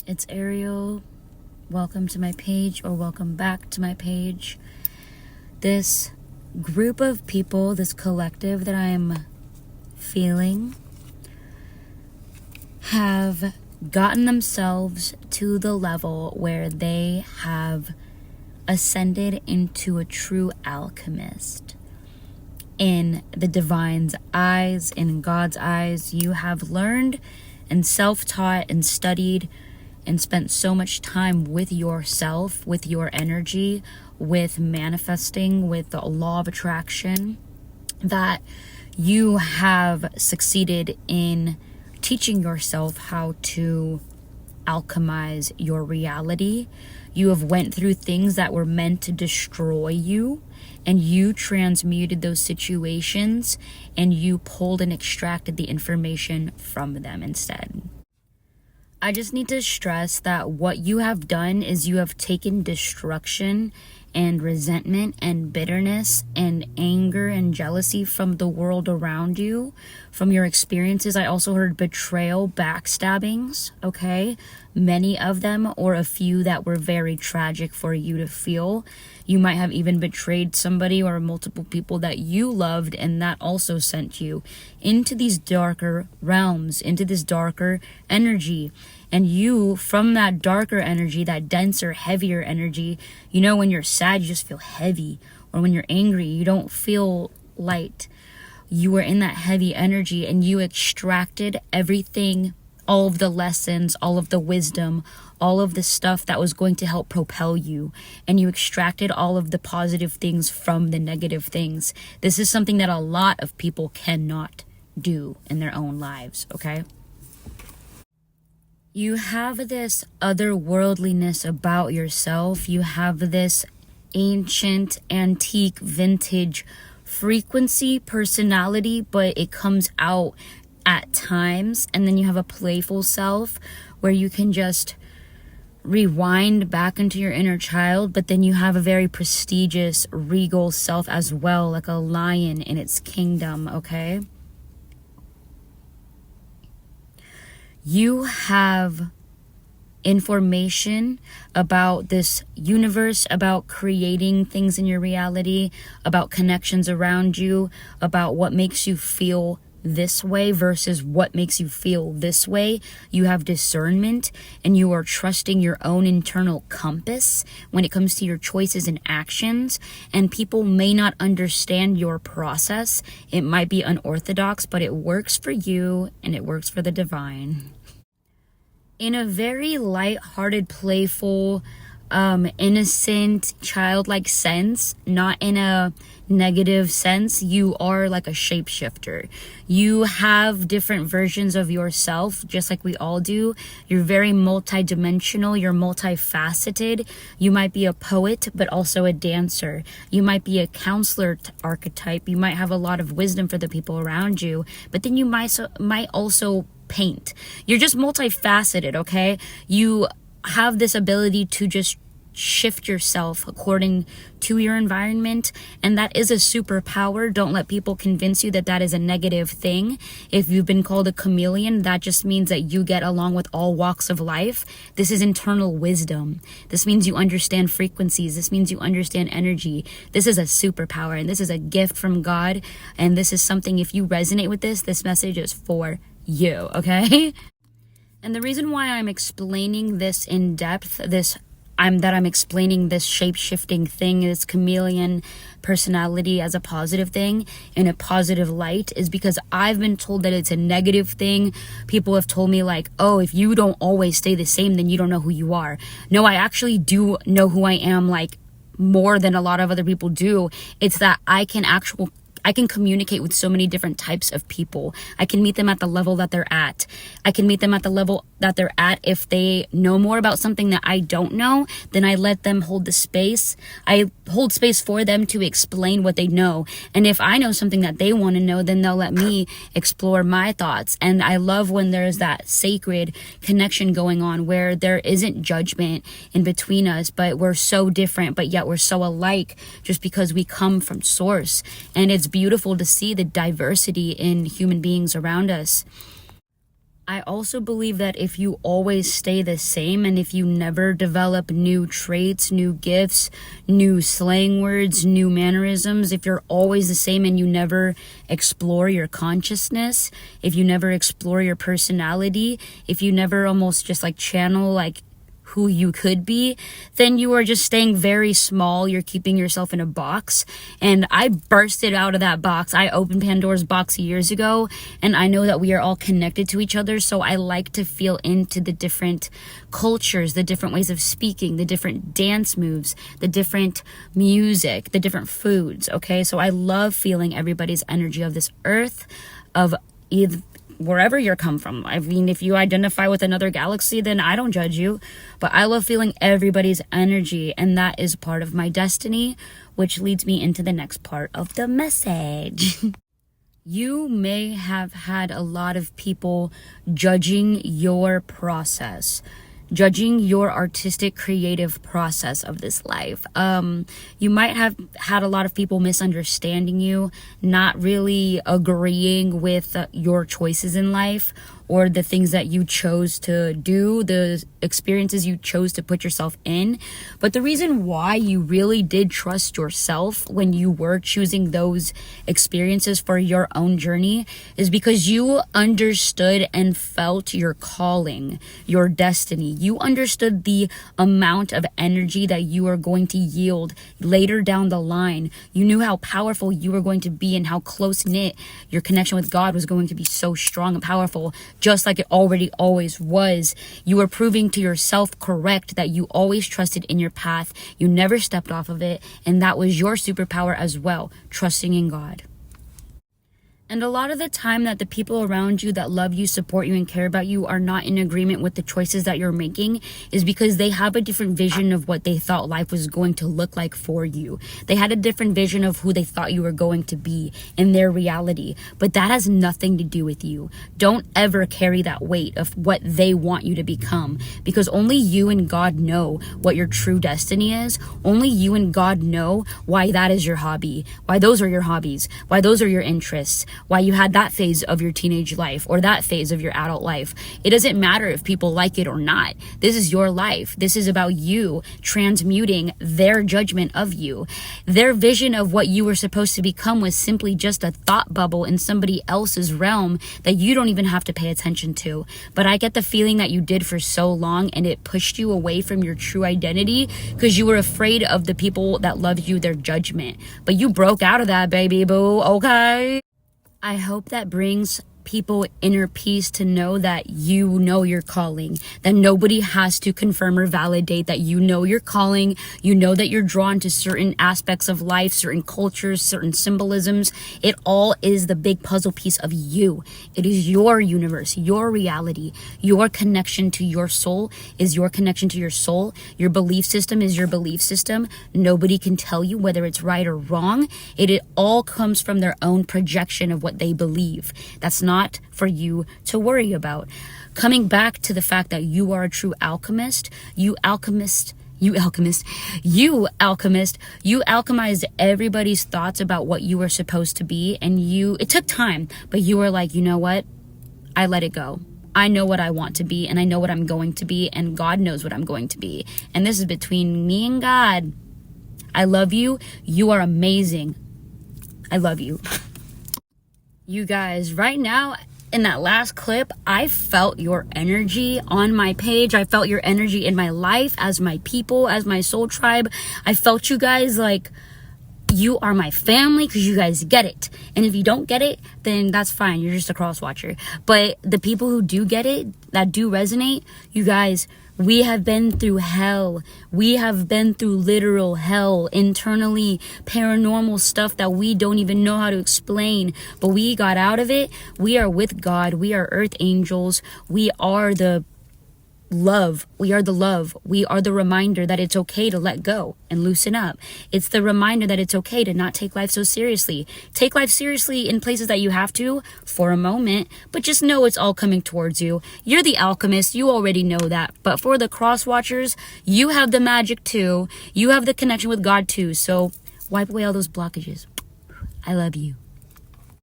It's Ariel. Welcome to my page, or welcome back to my page. This group of people, this collective that I'm feeling, have gotten themselves to the level where they have ascended into a true alchemist. In the divine's eyes, in God's eyes, you have learned and self-taught and studied and spent so much time with yourself, with your energy, with manifesting, with the law of attraction, that you have succeeded in teaching yourself how to alchemize your reality. You have went through things that were meant to destroy you, and you transmuted those situations, and you pulled and extracted the information from them instead. I just need to stress that what you have done is you have taken destruction and resentment and bitterness and anger and jealousy from the world around you, from your experiences. I also heard betrayal, backstabbings, okay? Many of them, or a few that were very tragic for you to feel. You might have even betrayed somebody or multiple people that you loved, and that also sent you into these darker realms, into this darker energy. And you, from that darker energy, that denser, heavier energy, you know, when you're sad, you just feel heavy. Or when you're angry, you don't feel light. You were in that heavy energy, and you extracted everything, all of the lessons, all of the wisdom, all of the stuff that was going to help propel you. And you extracted all of the positive things from the negative things. This is something that a lot of people cannot do in their own lives, okay? You have this otherworldliness about yourself. You have this ancient, antique, vintage frequency, personality, but it comes out at times. And then you have a playful self where you can just rewind back into your inner child, but then you have a very prestigious, regal self as well, like a lion in its kingdom, okay? You have information about this universe, about creating things in your reality, about connections around you, about what makes you feel this way versus what makes you feel this way. You have discernment, and you are trusting your own internal compass when it comes to your choices and actions. And people may not understand your process. It might be unorthodox, but it works for you, and it works for the divine. In a very light-hearted, playful, innocent, childlike sense, not in a negative sense, you are like a shapeshifter. You have different versions of yourself, just like we all do. You're very multidimensional. You're multifaceted. You might be a poet, but also a dancer. You might be a counselor archetype. You might have a lot of wisdom for the people around you, but then you might also paint. You're just multifaceted, okay? You have this ability to just shift yourself according to your environment, and that is a superpower. Don't let people convince you that that is a negative thing. If you've been called a chameleon, that just means that you get along with all walks of life. This is internal wisdom. This means you understand frequencies. This means you understand energy. This is a superpower, and this is a gift from God, and this is something, if you resonate with this message is for you, okay? And the reason why I'm explaining this in depth, I'm explaining this shape-shifting thing, this chameleon personality as a positive thing, in a positive light, is because I've been told that it's a negative thing. People have told me like, oh, if you don't always stay the same, then you don't know who you are. No, I actually do know who I am, like more than a lot of other people do. It's that I can communicate with so many different types of people. I can meet them at the level that they're at. I can meet them at the level that they're at. If they know more about something that I don't know, then I let them hold the space. I hold space for them to explain what they know. And if I know something that they want to know, then they'll let me explore my thoughts. And I love when there's that sacred connection going on where there isn't judgment in between us, but we're so different, but yet we're so alike just because we come from source. And it's beautiful to see the diversity in human beings around us. I also believe that if you always stay the same and if you never develop new traits, new gifts, new slang words, new mannerisms, if you're always the same and you never explore your consciousness, if you never explore your personality, if you never almost just like channel like who you could be, then you are just staying very small. You're keeping yourself in a box. And I bursted out of that box. I opened Pandora's box years ago, and I know that we are all connected to each other. So I like to feel into the different cultures, the different ways of speaking, the different dance moves, the different music, the different foods. Okay. So I love feeling everybody's energy of this earth, of either wherever you're come from. I mean, if you identify with another galaxy, then I don't judge you, but I love feeling everybody's energy, and that is part of my destiny, which leads me into the next part of the message. You may have had a lot of people judging your process, judging your artistic creative process of this life. You might have had a lot of people misunderstanding you, not really agreeing with your choices in life, or the things that you chose to do, the experiences you chose to put yourself in. But the reason why you really did trust yourself when you were choosing those experiences for your own journey is because you understood and felt your calling, your destiny. You understood the amount of energy that you are going to yield later down the line. You knew how powerful you were going to be and how close-knit your connection with God was going to be, so strong and powerful, just like it already always was. You were proving to yourself correct that you always trusted in your path. You never stepped off of it. And that was your superpower as well, trusting in God. And a lot of the time that the people around you that love you, support you, and care about you are not in agreement with the choices that you're making is because they have a different vision of what they thought life was going to look like for you. They had a different vision of who they thought you were going to be in their reality. But that has nothing to do with you. Don't ever carry that weight of what they want you to become, because only you and God know what your true destiny is. Only you and God know why that is your hobby, why those are your hobbies, why those are your interests, why you had that phase of your teenage life or that phase of your adult life. It doesn't matter if people like it or not. This is your life. This is about you transmuting their judgment of you. Their vision of what you were supposed to become was simply just a thought bubble in somebody else's realm that you don't even have to pay attention to. But I get the feeling that you did for so long, and it pushed you away from your true identity because you were afraid of the people that loved you, their judgment. But you broke out of that, baby boo, okay? I hope that brings people inner peace to know that you know your calling, that nobody has to confirm or validate that you know your calling. You know that you're drawn to certain aspects of life, certain cultures, certain symbolisms. It all is the big puzzle piece of you. It is your universe, your reality. Your connection to your soul is your connection to your soul. Your belief system is your belief system. Nobody can tell you whether it's right or wrong. It all comes from their own projection of what they believe. That's not for you to worry about. Coming back to the fact that you are a true alchemist, you alchemized everybody's thoughts about what you were supposed to be, and it took time, but you were like, you know what? I let it go. I know what I want to be, and I know what I'm going to be, and God knows what I'm going to be. And this is between me and God. I love you. You are amazing. I love you. You guys, right now in that last clip, I felt your energy on my page. I felt your energy in my life as my people, as my soul tribe. I felt you guys like you are my family because you guys get it. And if you don't get it, then that's fine. You're just a cross watcher. But the people who do get it, that do resonate, you guys, we have been through hell. We have been through literal hell, internally, paranormal stuff that we don't even know how to explain. But we got out of it. We are with God. We are earth angels. We are the love. We are the love. We are the reminder that it's okay to let go and loosen up. It's the reminder that it's okay to not take life so seriously. Take life seriously in places that you have to for a moment, but just know it's all coming towards you. You're the alchemist. You already know that. But for the cross watchers, you have the magic too. You have the connection with God too. So wipe away all those blockages. I love you.